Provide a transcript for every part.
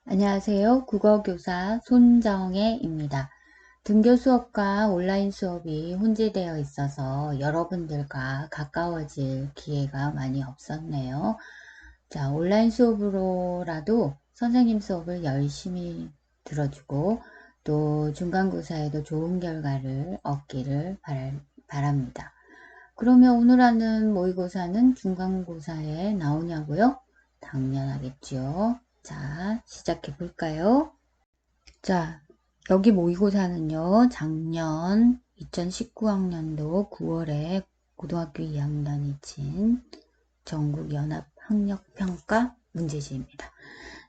안녕하세요. 국어교사 손정혜입니다. 등교 수업과 온라인 수업이 혼재되어 있어서 여러분들과 가까워질 기회가 많이 없었네요. 자, 온라인 수업으로라도 선생님 수업을 열심히 들어주고 또 중간고사에도 좋은 결과를 얻기를 바랍니다. 그러면 오늘 하는 모의고사는 중간고사에 나오냐고요? 당연하겠죠. 자, 시작해 볼까요? 자, 여기 모의고사는요, 작년 2019학년도 9월에 고등학교 2학년이 친 전국연합학력평가 문제지입니다.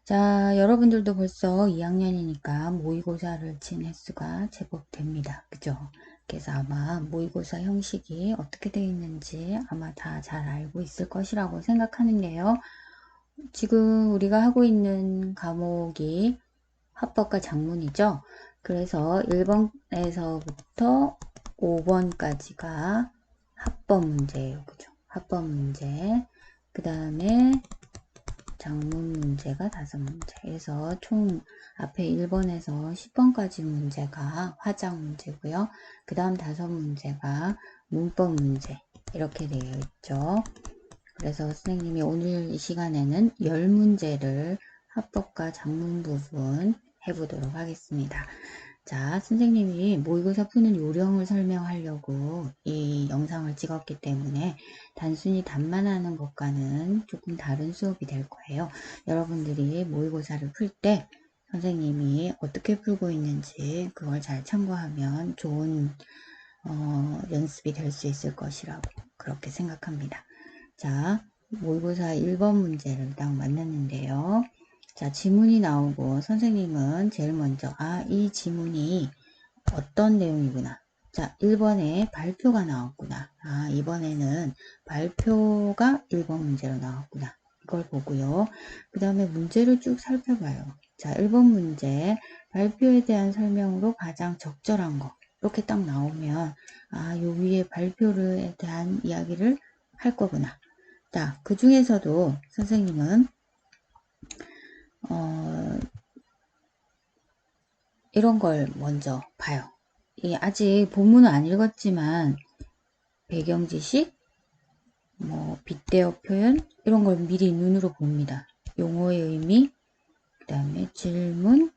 자, 여러분들도 벌써 2학년이니까 모의고사를 친 횟수가 제법 됩니다. 그죠? 그래서 아마 모의고사 형식이 어떻게 되어 있는지 아마 다 잘 알고 있을 것이라고 생각하는데요. 지금 우리가 하고 있는 과목이 합법과 작문이죠. 그래서 1번에서부터 5번까지가 합법 문제예요. 그죠? 합법 문제. 그 다음에 작문 문제가 5문제. 그래서 총 앞에 1번에서 10번까지 문제가 화작 문제고요. 그 다음 5문제가 문법 문제. 이렇게 되어 있죠. 그래서 선생님이 오늘 이 시간에는 10문제를 합법과 작문 부분 해보도록 하겠습니다. 자, 선생님이 모의고사 푸는 요령을 설명하려고 이 영상을 찍었기 때문에 단순히 답만 하는 것과는 조금 다른 수업이 될 거예요. 여러분들이 모의고사를 풀 때 선생님이 어떻게 풀고 있는지 그걸 잘 참고하면 좋은 연습이 될 수 있을 것이라고 그렇게 생각합니다. 자, 모의고사 1번 문제를 딱 만났는데요. 자, 지문이 나오고 선생님은 제일 먼저 이 지문이 어떤 내용이구나. 자, 1번에 발표가 나왔구나. 이번에는 발표가 1번 문제로 나왔구나. 이걸 보고요. 그 다음에 문제를 쭉 살펴봐요. 자, 1번 문제 발표에 대한 설명으로 가장 적절한 거. 이렇게 딱 나오면 요 위에 발표에 대한 이야기를 할 거구나. 자, 그 중에서도 선생님은 이런 걸 먼저 봐요. 아직 본문은 안 읽었지만 배경 지식, 빗대어 표현 이런 걸 미리 눈으로 봅니다. 용어의 의미, 그 다음에 질문,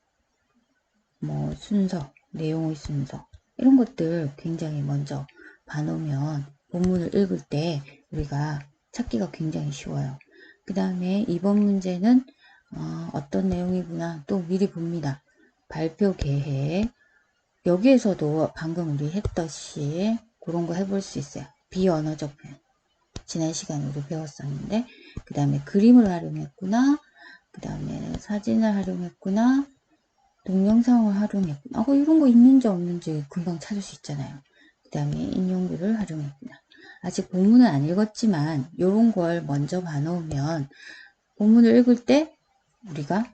순서, 내용의 순서 이런 것들 굉장히 먼저 봐놓으면 본문을 읽을 때 우리가 찾기가 굉장히 쉬워요. 그 다음에 이번 문제는 어떤 내용이구나 또 미리 봅니다. 발표 계획 여기에서도 방금 우리 했듯이 그런 거 해볼 수 있어요. 비언어적 표현 지난 시간에 우리 배웠었는데 그 다음에 그림을 활용했구나 그 다음에 사진을 활용했구나 동영상을 활용했구나 이런 거 있는지 없는지 금방 찾을 수 있잖아요. 그 다음에 인용구를 활용했구나. 아직 본문은 안 읽었지만 이런 걸 먼저 봐놓으면 본문을 읽을 때 우리가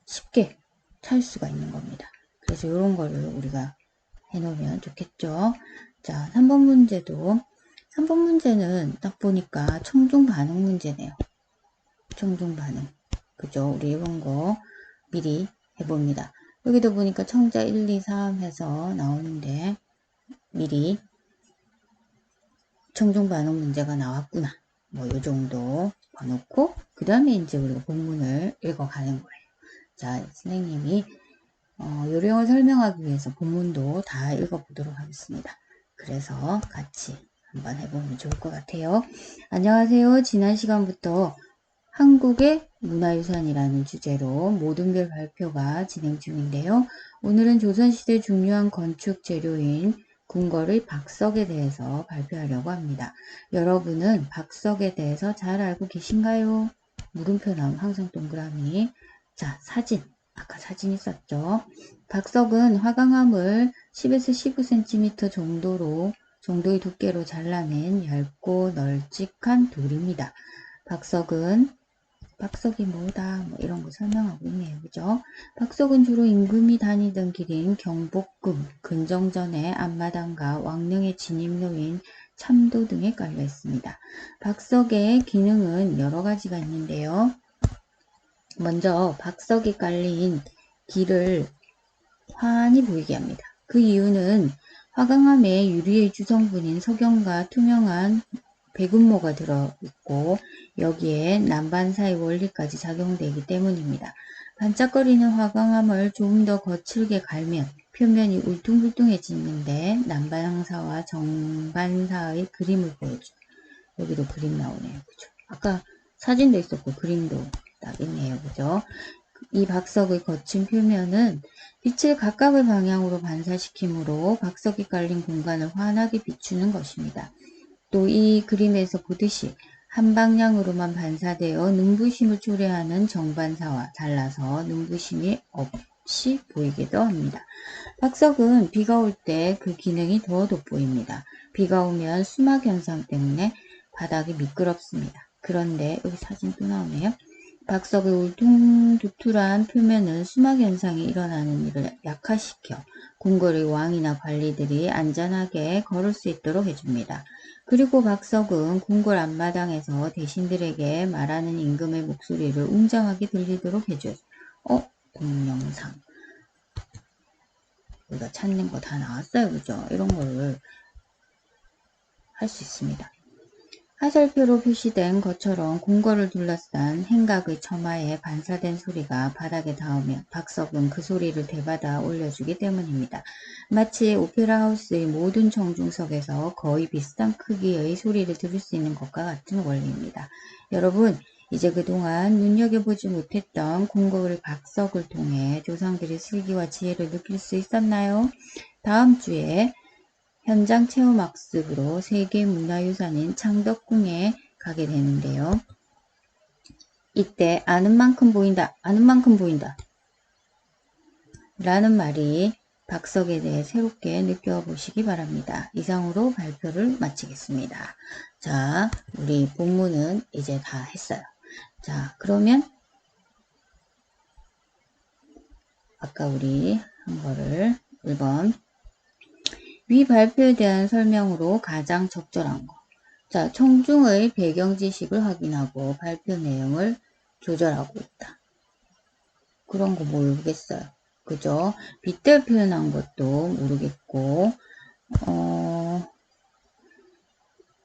쉽게 찾을 수가 있는 겁니다. 그래서 이런 거를 우리가 해놓으면 좋겠죠. 자, 3번 문제도 3번 문제는 딱 보니까 청중 반응 문제네요. 청중 반응. 그죠? 우리 이런 거 미리 해봅니다. 여기도 보니까 청자 1, 2, 3 해서 나오는데 미리 청중 반응 문제가 나왔구나. 요 정도 봐놓고 그 다음에 이제 우리가 본문을 읽어가는 거예요. 자, 선생님이 요령을 설명하기 위해서 본문도 다 읽어보도록 하겠습니다. 그래서 같이 한번 해보면 좋을 것 같아요. 안녕하세요. 지난 시간부터 한국의 문화유산이라는 주제로 모든 별 발표가 진행 중인데요. 오늘은 조선시대 중요한 건축 재료인 궁궐의 박석에 대해서 발표하려고 합니다. 여러분은 박석에 대해서 잘 알고 계신가요? 물음표 나오면 항상 동그라미. 자, 사진. 아까 사진 있었죠. 박석은 화강암을 10에서 15cm 정도의 두께로 잘라낸 얇고 널찍한 돌입니다. 박석이 뭐다 이런 거 설명하고 있네요. 그죠? 박석은 주로 임금이 다니던 길인 경복궁, 근정전의 앞마당과 왕릉의 진입로인 참도 등에 깔려 있습니다. 박석의 기능은 여러 가지가 있는데요. 먼저 박석이 깔린 길을 환히 보이게 합니다. 그 이유는 화강암에 유리의 주성분인 석영과 투명한 백운모가 들어있고 여기에 난반사의 원리까지 작용되기 때문입니다. 반짝거리는 화강암을 조금 더 거칠게 갈면 표면이 울퉁불퉁해지는데 난반사와 정반사의 그림을 보여줘요. 여기도 그림 나오네요. 그죠? 아까 사진도 있었고 그림도 딱 있네요. 그죠? 이 박석의 거친 표면은 빛을 각각의 방향으로 반사시키므로 박석이 깔린 공간을 환하게 비추는 것입니다. 또 이 그림에서 보듯이 한 방향으로만 반사되어 눈부심을 초래하는 정반사와 달라서 눈부심이 없이 보이기도 합니다. 박석은 비가 올 때 그 기능이 더 돋보입니다. 비가 오면 수막 현상 때문에 바닥이 미끄럽습니다. 그런데 여기 사진 또 나오네요. 박석의 울퉁두툴한 표면은 수막 현상이 일어나는 일을 약화시켜 궁궐의 왕이나 관리들이 안전하게 걸을 수 있도록 해줍니다. 그리고 박석은 궁궐 앞마당에서 대신들에게 말하는 임금의 목소리를 웅장하게 들리도록 해줘요. 동영상. 우리가 찾는 거 다 나왔어요. 그죠? 이런 거를 할 수 있습니다. 화살표로 표시된 것처럼 궁궐을 둘러싼 행각의 처마에 반사된 소리가 바닥에 닿으면 박석은 그 소리를 되받아 올려주기 때문입니다. 마치 오페라 하우스의 모든 청중석에서 거의 비슷한 크기의 소리를 들을 수 있는 것과 같은 원리입니다. 여러분, 이제 그동안 눈여겨보지 못했던 궁궐의 박석을 통해 조상들의 슬기와 지혜를 느낄 수 있었나요? 다음 주에 현장 체험학습으로 세계문화유산인 창덕궁에 가게 되는데요. 이때 아는 만큼 보인다, 아는 만큼 보인다 라는 말이 박석에 대해 새롭게 느껴보시기 바랍니다. 이상으로 발표를 마치겠습니다. 자, 우리 본문은 이제 다 했어요. 자, 그러면 아까 우리 한 거를 1번 위 발표에 대한 설명으로 가장 적절한 거. 자, 청중의 배경 지식을 확인하고 발표 내용을 조절하고 있다. 그런 거 모르겠어요. 그죠? 빗대 표현한 것도 모르겠고,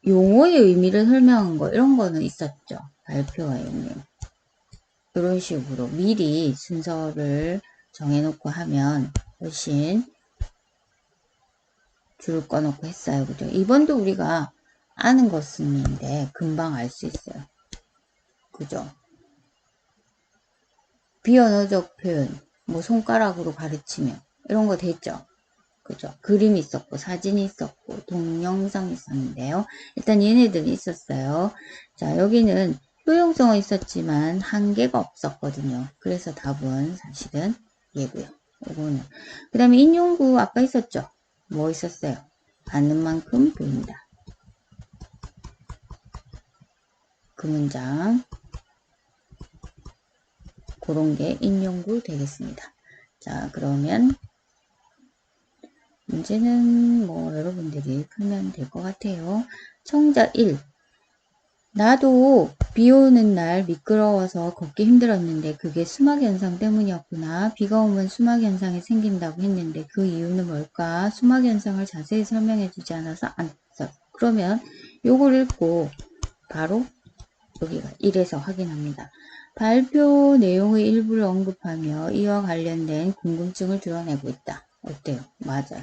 용어의 의미를 설명한 거, 이런 거는 있었죠. 발표와 의미. 이런 식으로 미리 순서를 정해놓고 하면 훨씬 줄을 꺼놓고 했어요. 그죠? 이번도 우리가 아는 것인데 금방 알 수 있어요. 그죠? 비언어적 표현, 뭐 손가락으로 가르치면 이런 거 됐죠? 그죠? 그림이 있었고 사진이 있었고 동영상이 있었는데요. 일단 얘네들이 있었어요. 자, 여기는 효용성은 있었지만 한계가 없었거든요. 그래서 답은 사실은 얘고요. 이거는 그 다음에 인용구 아까 있었죠? 뭐 있었어요? 아는 만큼 보인다. 그 문장 그런 게 인용구 되겠습니다. 자, 그러면 문제는 뭐 여러분들이 풀면 될 것 같아요. 청자 1. 나도 비 오는 날 미끄러워서 걷기 힘들었는데 그게 수막 현상 때문이었구나. 비가 오면 수막 현상이 생긴다고 했는데 그 이유는 뭘까? 수막 현상을 자세히 설명해 주지 않아서 안 써. 그러면 요걸 읽고 바로 여기가 1에서 확인합니다. 발표 내용의 일부를 언급하며 이와 관련된 궁금증을 드러내고 있다. 어때요? 맞아요.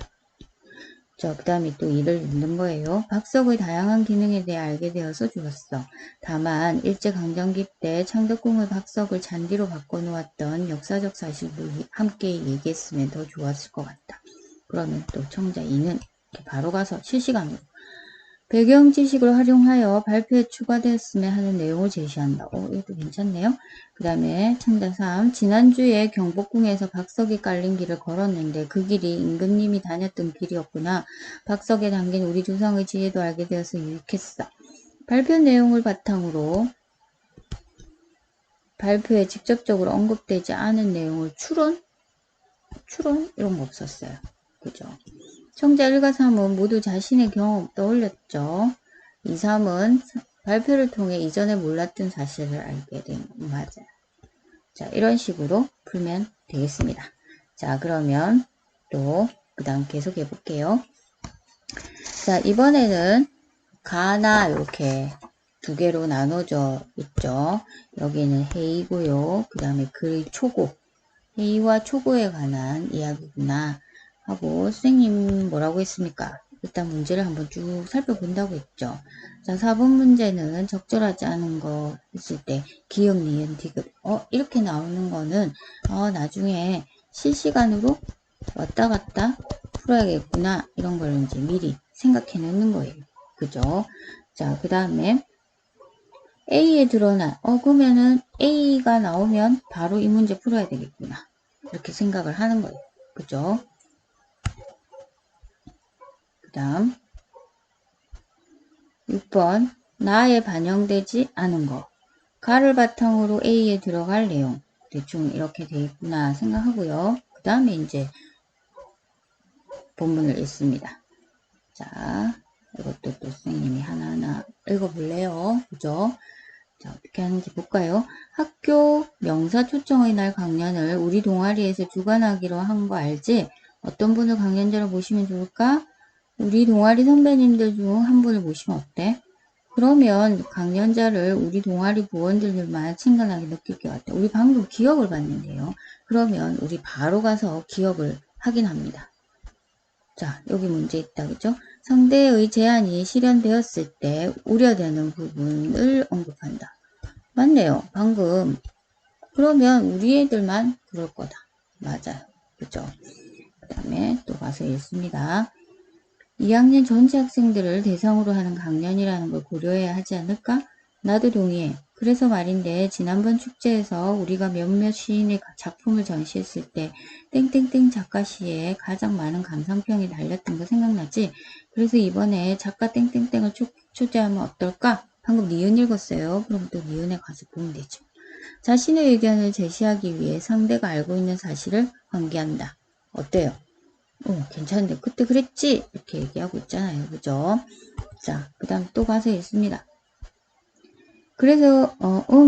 자, 그 다음에 또 이를 읽는 거예요. 박석의 다양한 기능에 대해 알게 되어서 좋았어. 다만 일제강점기 때 창덕궁의 박석을 잔디로 바꿔놓았던 역사적 사실도 함께 얘기했으면 더 좋았을 것 같다. 그러면 또 청자 2는 바로 가서 실시간으로 배경 지식을 활용하여 발표에 추가되었으면 하는 내용을 제시한다. 이것도 괜찮네요. 그 다음에 청자 3. 지난주에 경복궁에서 박석이 깔린 길을 걸었는데 그 길이 임금님이 다녔던 길이었구나. 박석에 담긴 우리 조상의 지혜도 알게 되어서 유익했어. 발표 내용을 바탕으로 발표에 직접적으로 언급되지 않은 내용을 추론? 이런 거 없었어요. 그죠? 청자 1과 3은 모두 자신의 경험 떠올렸죠. 2, 3은 발표를 통해 이전에 몰랐던 사실을 알게 된 거 맞아요. 자, 이런 식으로 풀면 되겠습니다. 자, 그러면 또 그 다음 계속 해볼게요. 자, 이번에는 가나 이렇게 두 개로 나눠져 있죠. 여기는 해이고요. 그 다음에 글의 초고. 해이와 초고에 관한 이야기구나 하고 선생님 뭐라고 했습니까? 일단 문제를 한번 쭉 살펴본다고 했죠. 자, 4번 문제는 적절하지 않은 거 했을 때 기역, 니은, 디귿 이렇게 나오는 거는 나중에 실시간으로 왔다 갔다 풀어야겠구나 이런 걸 이제 미리 생각해 놓는 거예요. 그죠? 자, 그 다음에 A에 드러난 그러면은 A가 나오면 바로 이 문제 풀어야 되겠구나 이렇게 생각을 하는 거예요. 그죠? 그 다음 6번 나에 반영되지 않은 거 가를 바탕으로 A에 들어갈 내용 대충 이렇게 돼 있구나 생각하고요. 그 다음에 이제 본문을 읽습니다. 자, 이것도 또 선생님이 하나하나 읽어볼래요. 그죠? 자, 어떻게 하는지 볼까요? 학교 명사 초청의 날 강연을 우리 동아리에서 주관하기로 한 거 알지? 어떤 분을 강연자로 모시면 좋을까? 우리 동아리 선배님들 중 한 분을 모시면 어때? 그러면 강연자를 우리 동아리 부원들만 친근하게 느낄 것 같아. 우리 방금 기억을 봤는데요. 그러면 우리 바로 가서 기억을 확인합니다. 자, 여기 문제 있다. 그죠? 상대의 제안이 실현되었을 때 우려되는 부분을 언급한다. 맞네요. 방금. 그러면 우리 애들만 그럴 거다. 맞아요. 그죠? 그 다음에 또 가서 읽습니다. 2학년 전체 학생들을 대상으로 하는 강연이라는 걸 고려해야 하지 않을까? 나도 동의해. 그래서 말인데 지난번 축제에서 우리가 몇몇 시인의 작품을 전시했을 때 땡땡땡 작가 시에 가장 많은 감상평이 달렸던 거 생각나지? 그래서 이번에 작가 땡땡땡을 초대하면 어떨까? 방금 니은 읽었어요. 그럼 또 니은에 가서 보면 되죠. 자신의 의견을 제시하기 위해 상대가 알고 있는 사실을 환기한다. 어때요? 괜찮은데 그때 그랬지? 이렇게 얘기하고 있잖아요. 그죠? 자, 그 다음 또 가서 읽습니다. 그래서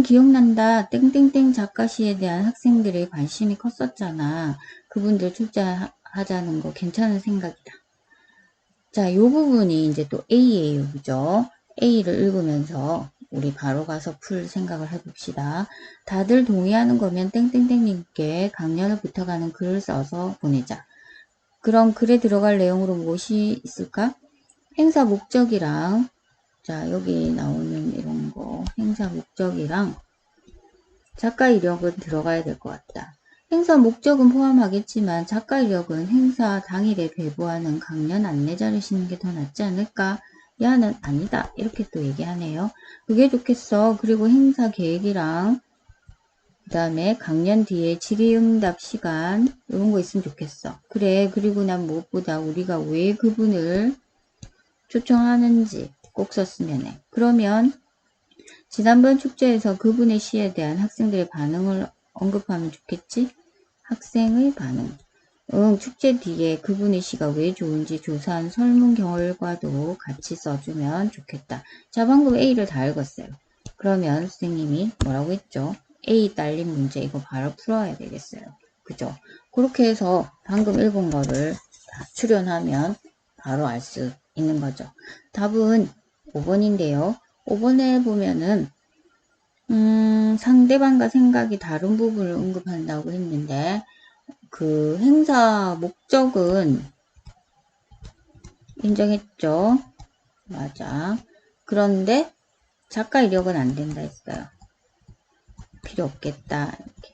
기억난다. 땡땡땡 작가 시에 대한 학생들의 관심이 컸었잖아. 그분들 출제하자는 거 괜찮은 생각이다. 자, 요 부분이 이제 또 A예요. 그죠? A를 읽으면서 우리 바로 가서 풀 생각을 해봅시다. 다들 동의하는 거면 땡땡땡님께 강연을 부탁하는 글을 써서 보내자. 그럼 글에 들어갈 내용으로 무엇이 있을까? 행사 목적이랑 자, 여기 나오는 이런 거 행사 목적이랑 작가 이력은 들어가야 될 것 같다. 행사 목적은 포함하겠지만 작가 이력은 행사 당일에 배부하는 강연 안내자를 싣는 게 더 낫지 않을까? 야는 아니다. 이렇게 또 얘기하네요. 그게 좋겠어. 그리고 행사 계획이랑 그 다음에 강연 뒤에 질의응답 시간 이런 거 있으면 좋겠어. 그래. 그리고 난 무엇보다 우리가 왜 그분을 초청하는지 꼭 썼으면 해. 그러면 지난번 축제에서 그분의 시에 대한 학생들의 반응을 언급하면 좋겠지? 학생의 반응. 축제 뒤에 그분의 시가 왜 좋은지 조사한 설문 결과도 같이 써주면 좋겠다. 자, 방금 A를 다 읽었어요. 그러면 선생님이 뭐라고 했죠? A 딸린 문제 이거 바로 풀어야 되겠어요. 그죠? 그렇게 해서 방금 읽은 거를 다 추론하면 바로 알 수 있는 거죠. 답은 5번인데요. 5번에 보면은 상대방과 생각이 다른 부분을 언급한다고 했는데 그 행사 목적은 인정했죠. 맞아. 그런데 작가 이력은 안 된다 했어요. 필요 없겠다. 이렇게.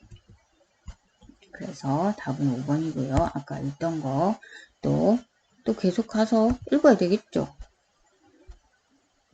그래서 답은 5번이고요. 아까 읽던 거 또 계속 가서 읽어야 되겠죠.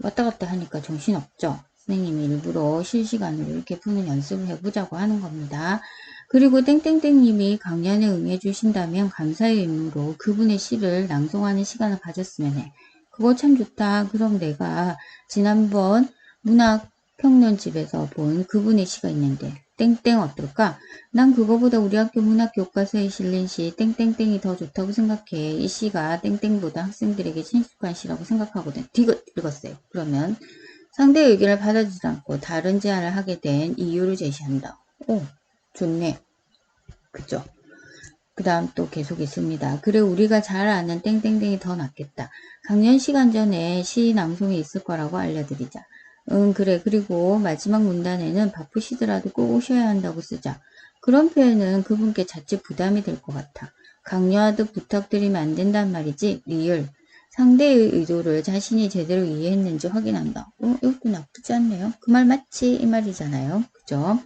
왔다 갔다 하니까 정신없죠. 선생님이 일부러 실시간으로 이렇게 푸는 연습을 해보자고 하는 겁니다. 그리고 땡땡땡님이 강연에 응해 주신다면 감사의 의무로 그분의 시를 낭송하는 시간을 가졌으면 해. 그거 참 좋다. 그럼 내가 지난번 문학평론집에서 본 그분의 시가 있는데 땡땡 어떨까? 난 그거보다 우리 학교 문학교과서에 실린 시 땡땡땡이 더 좋다고 생각해. 이 시가 땡땡보다 학생들에게 친숙한 시라고 생각하거든. 디귿 읽었어요. 그러면 상대의 의견을 받아주지 않고 다른 제안을 하게 된 이유를 제시한다. 오, 좋네. 그죠? 그 다음 또 계속 있습니다. 그래 우리가 잘 아는 땡땡땡이 더 낫겠다. 강연 시간 전에 시 낭송이 있을 거라고 알려드리자. 응 그래. 그리고 마지막 문단에는 바쁘시더라도 꼭 오셔야 한다고 쓰자. 그런 표현은 그분께 자칫 부담이 될 것 같아. 강요하듯 부탁드리면 안 된단 말이지. 리을. 상대의 의도를 자신이 제대로 이해했는지 확인한다. 이것도 나쁘지 않네요. 그 말 맞지? 이 말이잖아요. 그죠?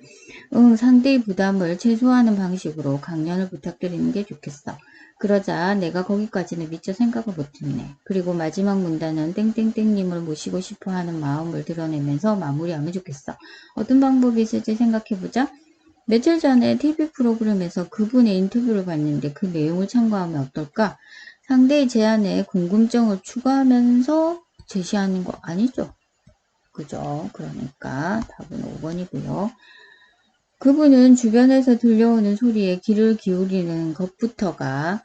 상대의 부담을 최소화하는 방식으로 강연을 부탁드리는 게 좋겠어. 그러자 내가 거기까지는 미처 생각을 못했네. 그리고 마지막 문단은 땡땡땡님을 모시고 싶어하는 마음을 드러내면서 마무리하면 좋겠어. 어떤 방법이 있을지 생각해보자. 며칠 전에 TV 프로그램에서 그분의 인터뷰를 봤는데 그 내용을 참고하면 어떨까? 상대의 제안에 궁금증을 추가하면서 제시하는 거 아니죠? 그죠? 그러니까 답은 5번이고요. 그분은 주변에서 들려오는 소리에 귀를 기울이는 것부터가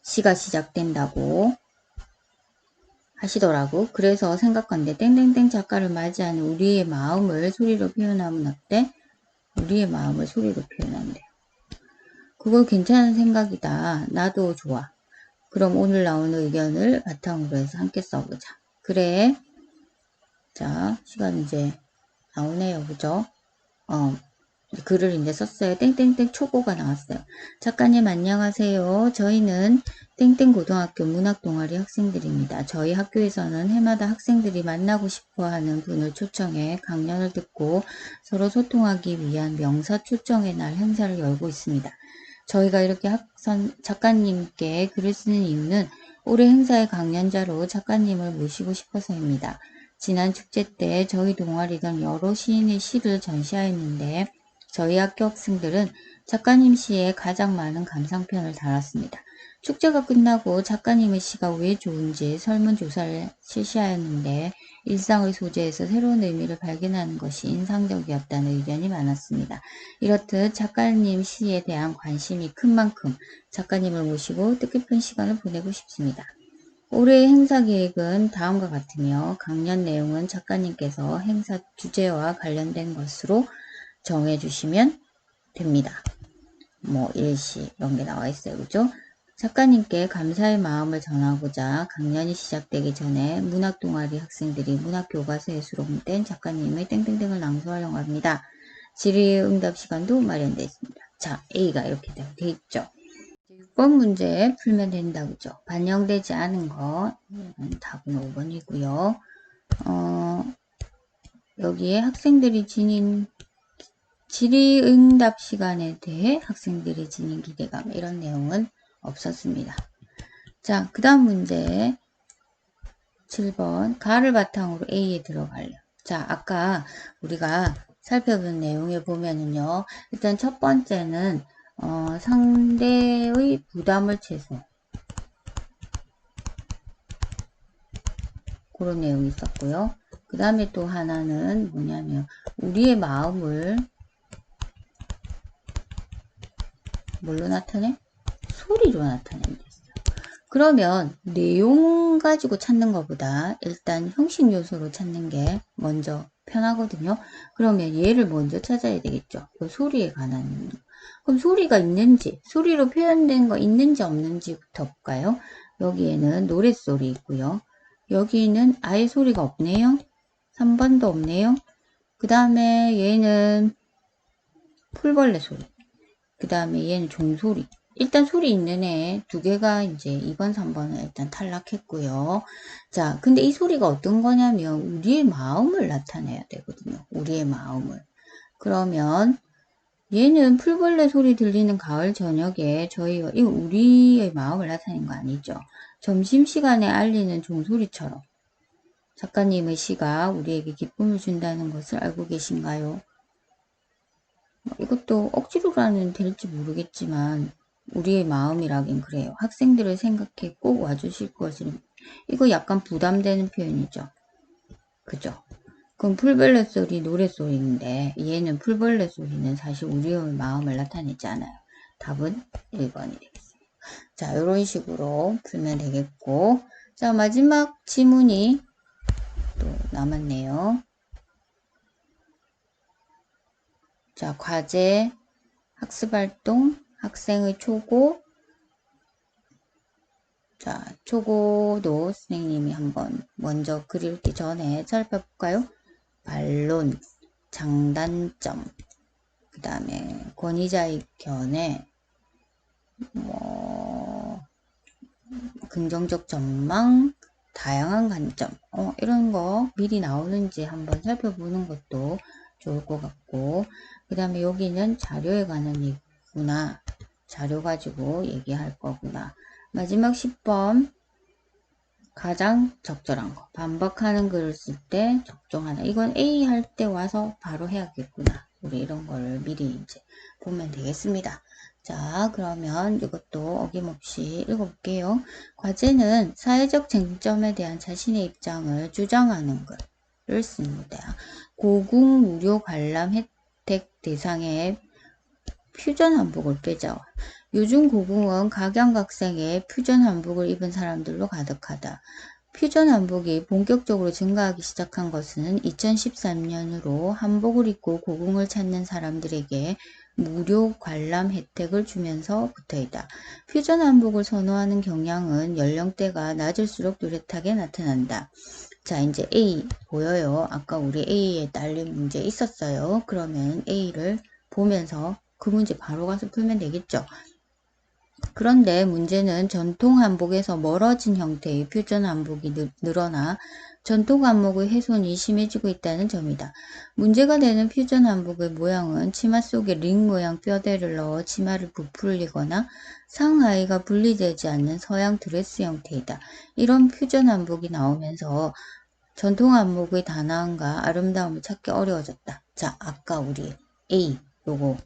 시가 시작된다고 하시더라고. 그래서 생각한데 땡땡땡 작가를 맞이하는 우리의 마음을 소리로 표현하면 어때? 우리의 마음을 소리로 표현한대. 그거 괜찮은 생각이다. 나도 좋아. 그럼 오늘 나오는 의견을 바탕으로 해서 함께 써보자. 그래. 자, 시간 이제 나오네요. 그죠? 글을 이제 썼어요. 땡땡땡 초고가 나왔어요. 작가님 안녕하세요. 저희는 땡땡 고등학교 문학동아리 학생들입니다. 저희 학교에서는 해마다 학생들이 만나고 싶어하는 분을 초청해 강연을 듣고 서로 소통하기 위한 명사 초청의 날 행사를 열고 있습니다. 저희가 이렇게 작가님께 글을 쓰는 이유는 올해 행사의 강연자로 작가님을 모시고 싶어서입니다. 지난 축제 때 저희 동아리는 여러 시인의 시를 전시하였는데 저희 학교 학생들은 작가님 시에 가장 많은 감상편을 달았습니다. 축제가 끝나고 작가님의 시가 왜 좋은지 설문조사를 실시하였는데 일상의 소재에서 새로운 의미를 발견하는 것이 인상적이었다는 의견이 많았습니다. 이렇듯 작가님 시에 대한 관심이 큰 만큼 작가님을 모시고 뜻깊은 시간을 보내고 싶습니다. 올해의 행사 계획은 다음과 같으며 강연 내용은 작가님께서 행사 주제와 관련된 것으로 정해주시면 됩니다. 뭐 일시 이런 게 나와 있어요. 그죠? 작가님께 감사의 마음을 전하고자 강연이 시작되기 전에 문학동아리 학생들이 문학교과서에 수록된 작가님의 땡땡땡을 낭송하려고 합니다. 질의응답 시간도 마련되어 있습니다. 자, A가 이렇게 되어 있죠. 6번 문제 풀면 된다. 그죠? 반영되지 않은 거 답은 5번이고요. 여기에 학생들이 지닌 질의응답 시간에 대해 학생들이 지닌 기대감 이런 내용은 없었습니다. 자, 그 다음 문제 7번 가를 바탕으로 A에 들어갈래요. 자, 아까 우리가 살펴본 내용에 보면은요. 일단 첫 번째는 상대의 부담을 최소 그런 내용이 있었고요. 그 다음에 또 하나는 뭐냐면 우리의 마음을 뭘로 나타내? 소리로 나타내면 됐어요. 그러면 내용 가지고 찾는 것보다 일단 형식 요소로 찾는 게 먼저 편하거든요. 그러면 얘를 먼저 찾아야 되겠죠. 그 소리에 관한. 그럼 소리가 있는지, 소리로 표현된 거 있는지 없는지부터 볼까요? 여기에는 노랫소리 있고요. 여기는 아예 소리가 없네요. 3번도 없네요. 그 다음에 얘는 풀벌레 소리. 그 다음에 얘는 종소리. 일단 소리 있는 애 두 개가 이제 2번, 3번은 일단 탈락했고요. 자, 근데 이 소리가 어떤 거냐면 우리의 마음을 나타내야 되거든요. 우리의 마음을. 그러면 얘는 풀벌레 소리 들리는 가을 저녁에 저희가 이거 우리의 마음을 나타내는 거 아니죠. 점심시간에 알리는 종소리처럼 작가님의 시가 우리에게 기쁨을 준다는 것을 알고 계신가요? 이것도 억지로라는 될지 모르겠지만 우리의 마음이라긴 그래요. 학생들을 생각해 꼭 와주실 것을 이거 약간 부담되는 표현이죠. 그죠? 그럼 풀벌레 소리 노랫소리인데 얘는 풀벌레 소리는 사실 우리의 마음을 나타내지 않아요. 답은 1번이 되겠습니다. 자, 이런 식으로 풀면 되겠고 자, 마지막 지문이 또 남았네요. 자, 과제, 학습활동, 학생의 초고. 자, 초고도 선생님이 한번 먼저 글 읽기 전에 살펴볼까요? 반론, 장단점, 그 다음에 권위자의 견해, 긍정적 전망, 다양한 관점, 이런 거 미리 나오는지 한번 살펴보는 것도 좋을 것 같고, 그 다음에 여기는 자료에 관한 얘기구나. 자료 가지고 얘기할 거구나. 마지막 10번, 가장 적절한 거. 반박하는 글을 쓸 때 적정하나. 이건 A 할 때 와서 바로 해야겠구나. 우리 이런 걸 미리 이제 보면 되겠습니다. 자, 그러면 이것도 어김없이 읽어볼게요. 과제는 사회적 쟁점에 대한 자신의 입장을 주장하는 글을 씁니다. 고궁 무료 관람 혜택 대상의 퓨전 한복을 빼자와. 요즘 고궁은 각양각색의 퓨전 한복을 입은 사람들로 가득하다. 퓨전 한복이 본격적으로 증가하기 시작한 것은 2013년으로 한복을 입고 고궁을 찾는 사람들에게 무료 관람 혜택을 주면서부터이다. 퓨전 한복을 선호하는 경향은 연령대가 낮을수록 뚜렷하게 나타난다. 자, 이제 A 보여요. 아까 우리 A에 딸린 문제 있었어요. 그러면 A를 보면서 그 문제 바로 가서 풀면 되겠죠. 그런데 문제는 전통 한복에서 멀어진 형태의 퓨전 한복이 늘어나 전통 한복의 훼손이 심해지고 있다는 점이다. 문제가 되는 퓨전 한복의 모양은 치마 속에 링 모양 뼈대를 넣어 치마를 부풀리거나 상하의가 분리되지 않는 서양 드레스 형태이다. 이런 퓨전 한복이 나오면서 전통 한복의 단아함과 아름다움을 찾기 어려워졌다. 자, 아까 우리 A 요거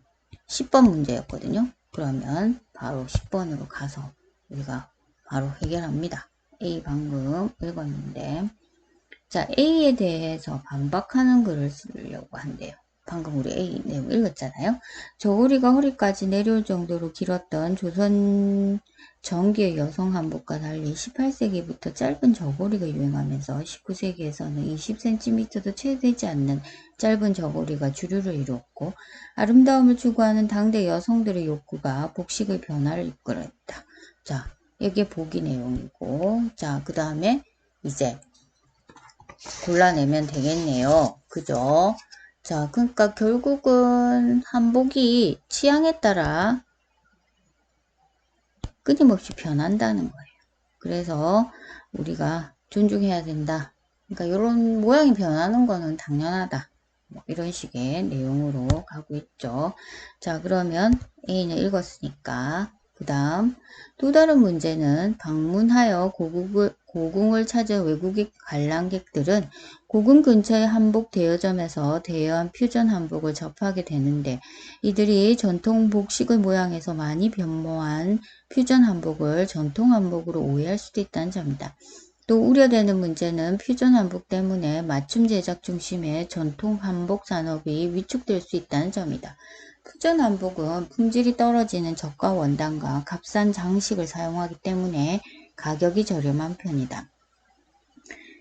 10번 문제였거든요. 그러면 바로 10번으로 가서 우리가 바로 해결합니다. A 방금 읽었는데, 자, A에 대해서 반박하는 글을 쓰려고 한대요. 방금 우리 A 내용 읽었잖아요. 저고리가 허리까지 내려올 정도로 길었던 조선 전기의 여성 한복과 달리 18세기부터 짧은 저고리가 유행하면서 19세기에서는 20cm도 채 되지 않는 짧은 저고리가 주류를 이루었고, 아름다움을 추구하는 당대 여성들의 욕구가 복식의 변화를 이끌었다. 자, 이게 보기 내용이고, 자, 그 다음에 이제 골라내면 되겠네요. 그죠? 자, 그러니까 결국은 한복이 취향에 따라 끊임없이 변한다는 거예요. 그래서 우리가 존중해야 된다. 그러니까 이런 모양이 변하는 거는 당연하다. 뭐 이런 식의 내용으로 가고 있죠. 자, 그러면 A는 읽었으니까 그 다음 또 다른 문제는 방문하여 고궁을 찾은 외국인 관람객들은 고궁 근처의 한복 대여점에서 대여한 퓨전 한복을 접하게 되는데 이들이 전통 복식의 모양에서 많이 변모한 퓨전 한복을 전통 한복으로 오해할 수도 있다는 점이다. 또 우려되는 문제는 퓨전 한복 때문에 맞춤 제작 중심의 전통 한복 산업이 위축될 수 있다는 점이다. 퓨전 한복은 품질이 떨어지는 저가 원단과 값싼 장식을 사용하기 때문에 가격이 저렴한 편이다.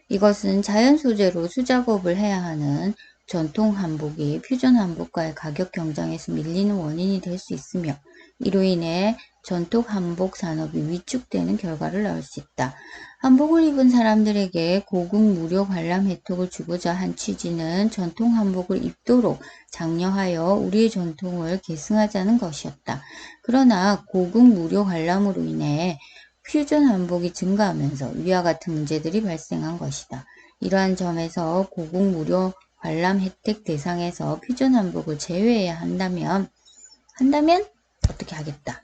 이것은 자연 소재로 수작업을 해야 하는 전통 한복이 퓨전 한복과의 가격 경쟁에서 밀리는 원인이 될 수 있으며 이로 인해 전통 한복 산업이 위축되는 결과를 낳을 수 있다. 한복을 입은 사람들에게 고궁 무료 관람 혜택을 주고자 한 취지는 전통 한복을 입도록 장려하여 우리의 전통을 계승하자는 것이었다. 그러나 고궁 무료 관람으로 인해 퓨전 한복이 증가하면서 위와 같은 문제들이 발생한 것이다. 이러한 점에서 고궁 무료 관람 혜택 대상에서 퓨전 한복을 제외해야 한다면 어떻게 하겠다.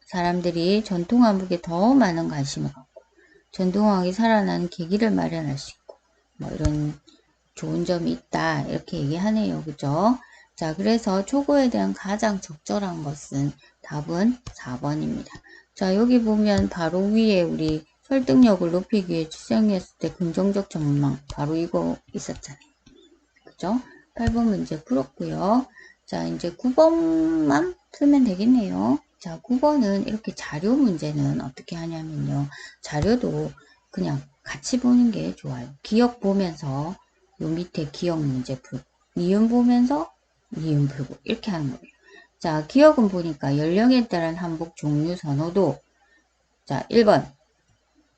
사람들이 전통 한복에 더 많은 관심을 갖고 전통한복이 살아나는 계기를 마련할 수 있고 뭐 이런 좋은 점이 있다 이렇게 얘기하네요. 그죠? 자, 그래서 초고에 대한 가장 적절한 것은 답은 4번입니다. 자, 여기 보면 바로 위에 우리 설득력을 높이기 위해 시행했을 때 긍정적 전망 바로 이거 있었잖아요. 그죠? 8번 문제 풀었고요. 자, 이제 9번만 풀면 되겠네요. 자, 9번은 이렇게 자료 문제는 어떻게 하냐면요. 자료도 그냥 같이 보는 게 좋아요. 기억 보면서 요 밑에 기억 문제 니은 보면서 니은 풀고 이렇게 하는 거예요. 자, 기억은 보니까 연령에 따른 한복 종류 선호도. 자, 1번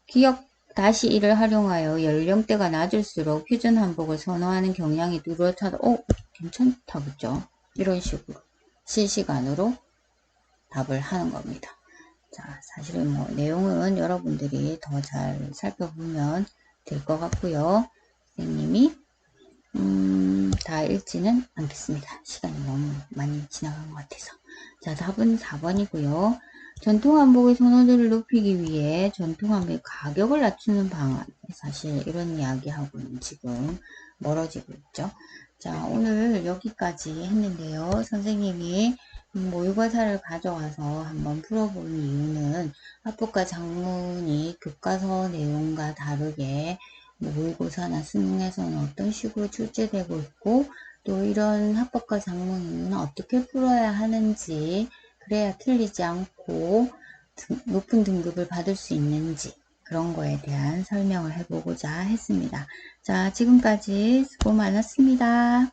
기억 다시 이를 활용하여 연령대가 낮을수록 퓨전 한복을 선호하는 경향이 뚜렷하다. 괜찮다, 그죠? 이런 식으로 실시간으로 답을 하는 겁니다. 자, 사실은 뭐 내용은 여러분들이 더 잘 살펴보면 될 것 같고요. 선생님이 다 읽지는 않겠습니다. 시간이 너무 많이 지나간 것 같아서. 자, 답은 4번이고요. 전통한복의 선호도를 높이기 위해 전통한복의 가격을 낮추는 방안. 사실 이런 이야기하고는 지금 멀어지고 있죠. 자, 오늘 여기까지 했는데요. 선생님이 모의고사를 가져와서 한번 풀어본 이유는 합법과 작문이 교과서 내용과 다르게 모의고사나 수능에서는 어떤 식으로 출제되고 있고 또 이런 합법과 작문은 어떻게 풀어야 하는지 그래야 틀리지 않고 높은 등급을 받을 수 있는지 그런 거에 대한 설명을 해보고자 했습니다. 자, 지금까지 수고 많았습니다.